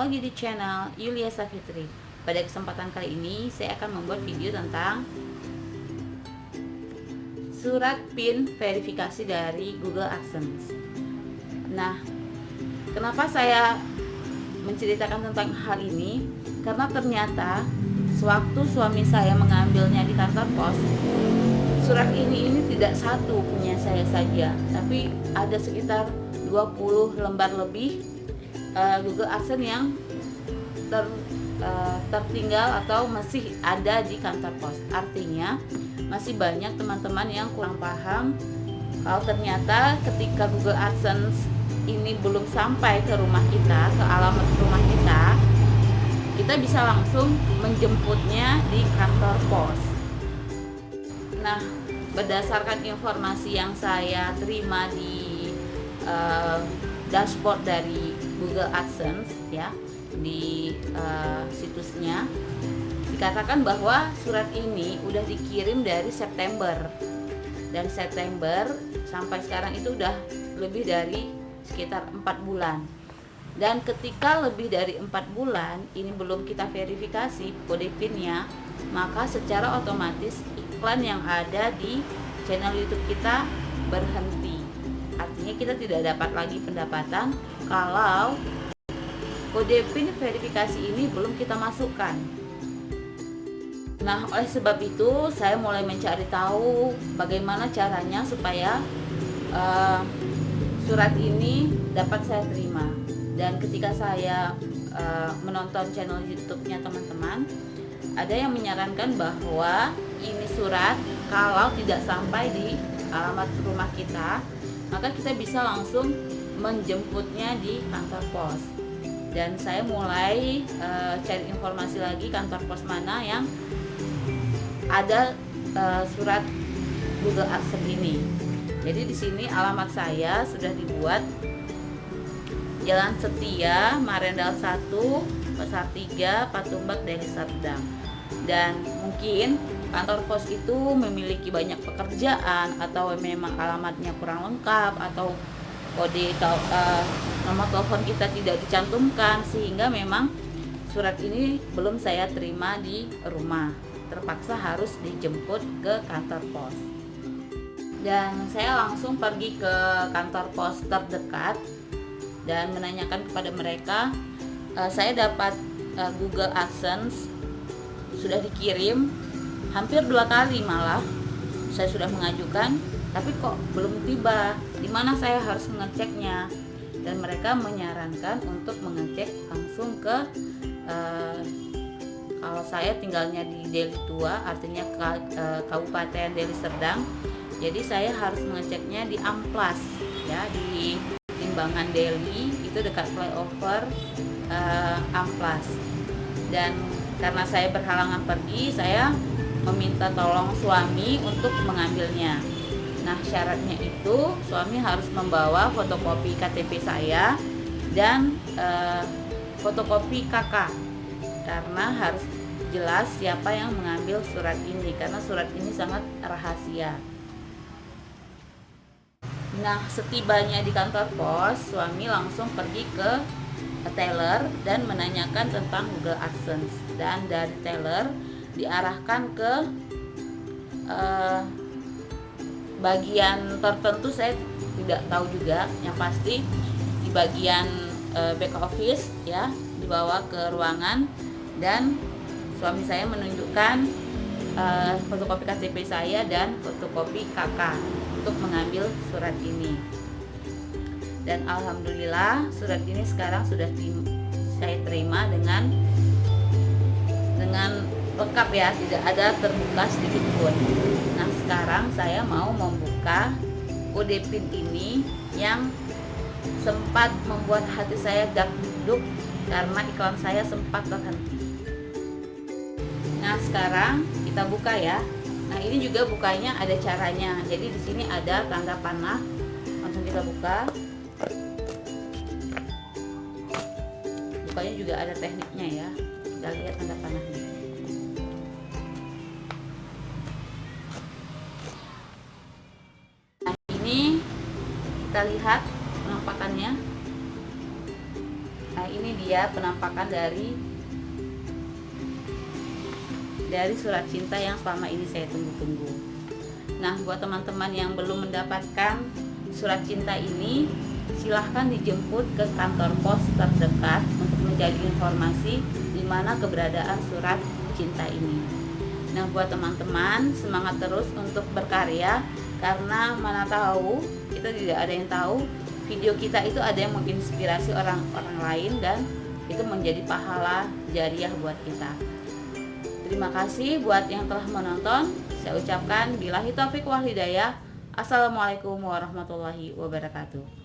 lagi di channel Yulia Safitri. Pada kesempatan kali ini saya akan membuat video tentang surat PIN verifikasi dari Google AdSense. Nah, kenapa saya menceritakan tentang hal ini? Karena ternyata sewaktu suami saya mengambilnya di kantor pos, surat ini tidak satu punya saya saja, tapi ada sekitar 20 lembar lebih Google AdSense yang tertinggal atau masih ada di kantor pos. Artinya masih banyak teman-teman yang kurang paham kalau ternyata ketika Google AdSense ini belum sampai ke rumah kita, ke alamat rumah kita bisa langsung menjemputnya di kantor pos. Nah, berdasarkan informasi yang saya terima di dashboard dari Google AdSense ya, di situsnya dikatakan bahwa surat ini udah dikirim dari September, dan September sampai sekarang itu udah lebih dari sekitar 4 bulan. Dan ketika lebih dari 4 bulan ini belum kita verifikasi kode PIN-nya, maka secara otomatis iklan yang ada di channel YouTube kita berhenti. Artinya kita tidak dapat lagi pendapatan kalau kode PIN verifikasi ini belum kita masukkan. Nah, oleh sebab itu saya mulai mencari tahu bagaimana caranya supaya surat ini dapat saya terima. Dan ketika saya menonton channel YouTube-nya teman-teman, ada yang menyarankan bahwa ini surat kalau tidak sampai di alamat rumah kita, maka kita bisa langsung menjemputnya di kantor pos. Dan saya mulai cari informasi lagi kantor pos mana yang ada surat Google AdSense ini. Jadi di sini alamat saya sudah dibuat Jalan Setia, Marendal 1, Pasar 3, Patumbak, Deli Serdang. Dan mungkin kantor pos itu memiliki banyak pekerjaan, atau memang alamatnya kurang lengkap, atau kode nomor telepon kita tidak dicantumkan, sehingga memang surat ini belum saya terima di rumah. Terpaksa harus dijemput ke kantor pos. Dan saya langsung pergi ke kantor pos terdekat dan menanyakan kepada mereka, saya dapat Google AdSense sudah dikirim hampir 2 kali, malah saya sudah mengajukan, tapi kok belum tiba. Di mana saya harus mengeceknya? Dan mereka menyarankan untuk mengecek langsung ke kalau saya tinggalnya di Deli Tua, artinya Kabupaten Deli Serdang. Jadi saya harus mengeceknya di Amplas ya, di Limbangan Deli, itu dekat flyover Amplas. Dan karena saya berhalangan pergi, saya meminta tolong suami untuk mengambilnya. Nah, syaratnya itu suami harus membawa fotokopi KTP saya dan fotokopi KK, karena harus jelas siapa yang mengambil surat ini, karena surat ini sangat rahasia. Nah, setibanya di kantor pos, suami langsung pergi ke teller dan menanyakan tentang Google AdSense. Dan dari teller diarahkan ke bagian tertentu, saya tidak tahu juga. Yang pasti di bagian back office ya, dibawa ke ruangan, dan suami saya menunjukkan fotokopi KTP saya dan fotokopi KK untuk mengambil surat ini. Dan alhamdulillah surat ini sekarang sudah saya terima dengan lengkap ya, tidak ada terbuka sedikit pun. Nah, sekarang saya mau membuka kode PIN ini yang sempat membuat hati saya dak-duk karena iklan saya sempat terhenti. Nah, sekarang kita buka ya. Nah, ini juga bukanya ada caranya. Jadi di sini ada tanda panah. Langsung kita buka. Bukanya juga ada tekniknya ya. Kita lihat tanda panahnya. Nah, ini kita lihat penampakannya. Nah, ini dia penampakan dari surat cinta yang selama ini saya tunggu-tunggu. Nah, buat teman-teman yang belum mendapatkan surat cinta ini, silahkan dijemput ke kantor pos terdekat untuk menjadi informasi di mana keberadaan surat cinta ini. Nah, buat teman-teman, semangat terus untuk berkarya, karena mana tahu, kita tidak ada yang tahu, video kita itu ada yang menginspirasi orang-orang lain dan itu menjadi pahala jariah buat kita. Terima kasih buat yang telah menonton. Saya ucapkan billahi taufiq wal hidayah. Assalamualaikum warahmatullahi wabarakatuh.